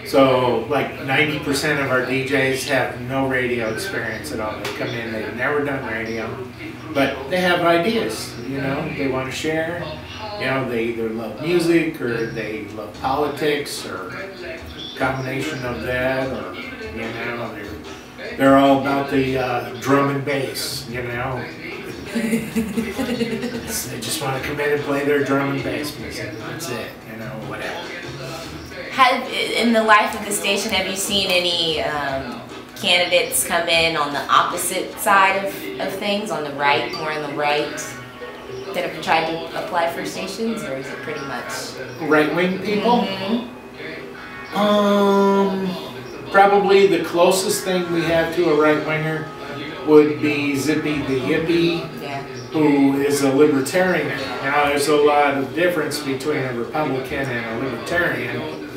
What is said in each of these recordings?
So like 90% of our DJs have no radio experience at all. They come in, they've never done radio, but they have ideas, you know, they want to share. You know, they either love music or they love politics or a combination of that, or, you know, they're all about the drum and bass, you know. They just want to come in and play their drum and bass music. That's it, you know, whatever. In the life of the station, have you seen any candidates come in on the opposite side of things, on the right, more on the right, that have tried to apply for stations, or is it pretty much right-wing people? Mm-hmm. Probably the closest thing we have to a right-winger would be Zippy the Yippie, yeah, who is a libertarian. Now, there's a lot of difference between a Republican and a libertarian.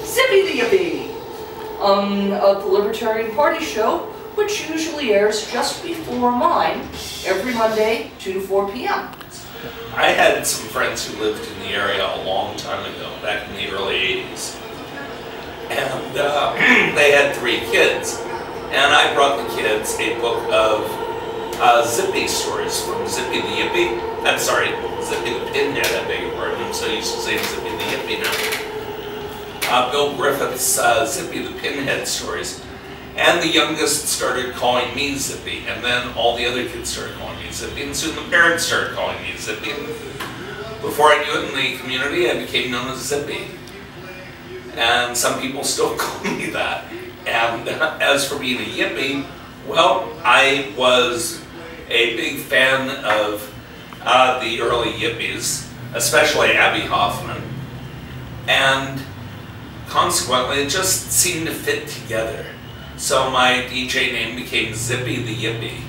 Zippy the Yippie, of the Libertarian Party show, which usually airs just before mine, every Monday, 2 to 4 p.m. I had some friends who lived in the area a long time ago, back in the early 80s. And they had 3 kids. And I brought the kids a book of Zippy stories from Zippy the Yippie. I'm sorry, Zippy the Pinhead, I beg your pardon. I'm so used to saying Zippy the Yippie now. Bill Griffith's Zippy the Pinhead stories. And the youngest started calling me Zippy, and then all the other kids started calling me Zippy, and soon the parents started calling me Zippy. And before I knew it in the community, I became known as Zippy. And some people still call me that. And as for being a Yippie, well, I was a big fan of the early Yippies, especially Abby Hoffman. And consequently, it just seemed to fit together. So my DJ name became Zippy the Yippie.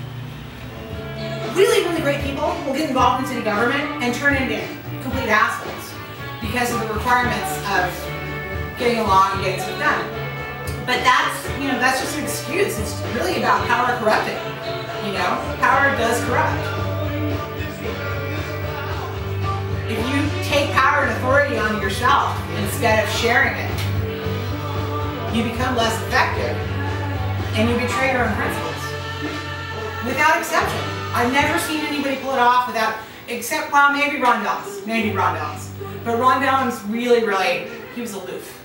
Really, really great people will get involved in city government and turn into complete assholes because of the requirements of getting along and getting stuff done. But that's, you know, that's just an excuse. It's really about power corrupting. You know, power does corrupt. If you take power and authority on yourself instead of sharing it, you become less effective and you betray your own principles. Without exception. I've never seen anybody pull it off without, except, well, maybe Ron Dellums. Maybe Ron Dellums. But Ron Dellums really, he was aloof.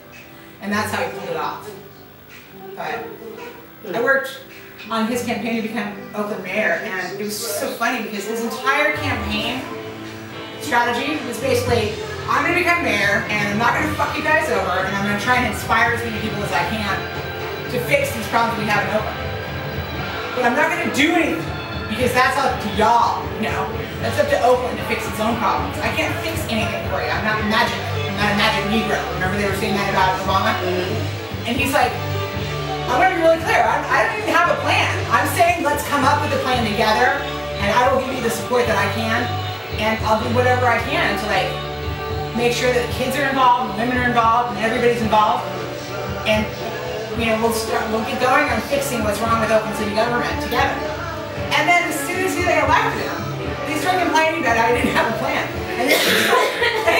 And that's how he pulled it off. But I worked on his campaign to become Oakland mayor, and it was just so funny because his entire campaign strategy was basically, I'm going to become mayor, and I'm not going to fuck you guys over, and I'm going to try and inspire as many people as I can to fix these problems we have in Oakland. But I'm not going to do anything, because that's up to y'all, you know? That's up to Oakland to fix its own problems. I can't fix anything for you. I'm not magic. I'm not a magic Negro. Remember they were saying that about Obama? And he's like, I'm going to be really clear. I don't even have a plan. I'm saying let's come up with a plan together, and I will give you the support that I can, and I'll do whatever I can to, like, make sure that the kids are involved, and women are involved, and everybody's involved. And, you know, we'll get going on fixing what's wrong with Oakland City government together. And then as soon as they elected him, they started complaining that I didn't have a plan. And then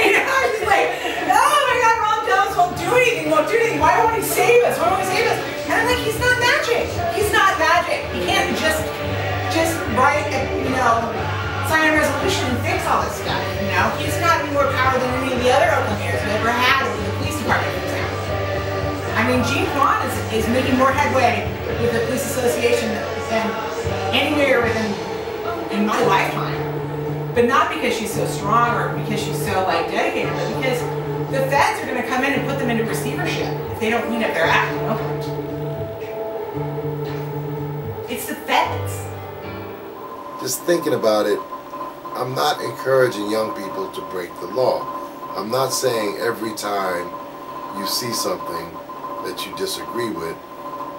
you know, I was just like, oh my God, Ron Dellums won't do anything, Why won't he save us? Why won't he save us? And I'm like, he's not magic. He's not magic. He can't just write, you know, sign a resolution and fix all this stuff, you know? He's got more power than any of the other Oakland mayors have ever had over the police department, for example. I mean, Gene Kwan is making more headway with the police association than any mayor in my lifetime. But not because she's so strong or because she's so, like, dedicated, but because the feds are going to come in and put them into receivership if they don't clean up their act in Oakland. It's the feds. Just thinking about it, I'm not encouraging young people to break the law. I'm not saying every time you see something that you disagree with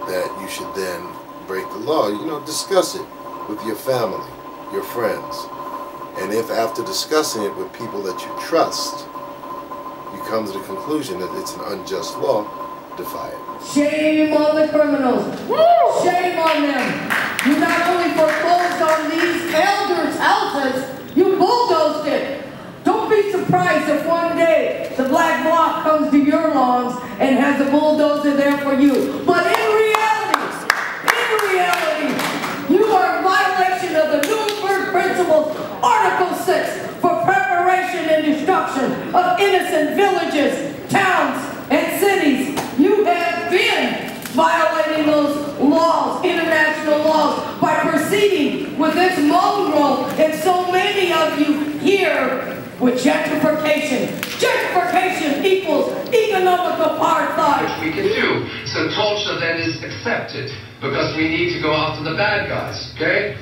that you should then break the law. You know, discuss it with your family, your friends. And if after discussing it with people that you trust, you come to the conclusion that it's an unjust law, defy it. Shame on the criminals. Woo! Shame on them. You not only foreclosed on these elders' houses, you bulldozed it. Don't be surprised if one day the black bloc comes to your lawns and has as a bulldozer there for you. But in reality, you are in violation of the Nuremberg Principles, Article 6, for preparation and destruction of innocent villages, towns, and cities. You have been violating those laws, international laws, by proceeding with this mongrel, and so many of you here with gentrification. Gentrification equals economic apartheid. Which we can do. So torture then is accepted because we need to go after the bad guys, okay?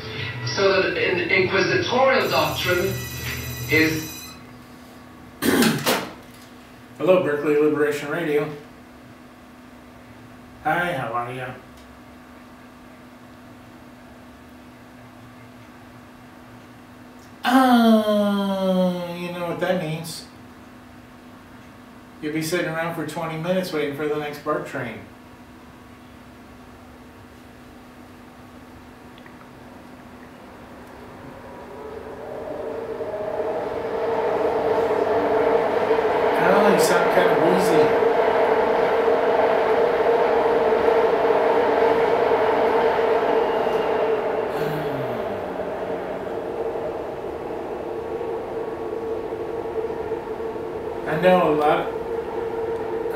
So that in inquisitorial doctrine is... Hello, Berkeley Liberation Radio. Hi, how are you? You know what that means. You'll be sitting around for 20 minutes waiting for the next BART train. Oh, you sound kind of wheezy. I know a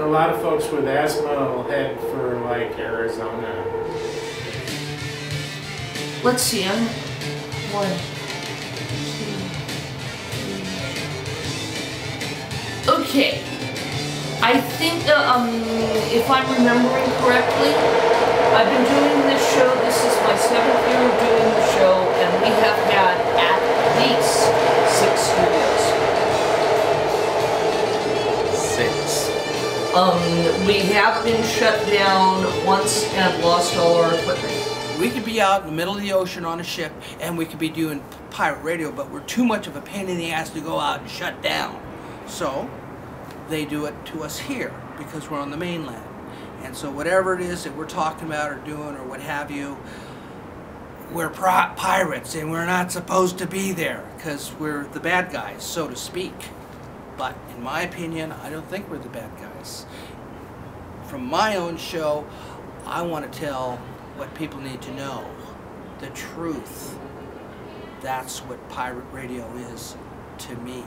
lot of folks with asthma will head for like Arizona. Let's see, I'm 1, 2, 3. Okay. I think if I'm remembering correctly, I've been doing this show, this is my 7th year of doing the show, and we have had at least 6 studios. 6. We have been shut down once and lost all our equipment. We could be out in the middle of the ocean on a ship and we could be doing pirate radio, but we're too much of a pain in the ass to go out and shut down. So they do it to us here because we're on the mainland. And so whatever it is that we're talking about or doing or what have you, we're pirates and we're not supposed to be there because we're the bad guys, so to speak. But in my opinion, I don't think we're the bad guys. From my own show, I want to tell what people need to know. The truth. That's what pirate radio is to me.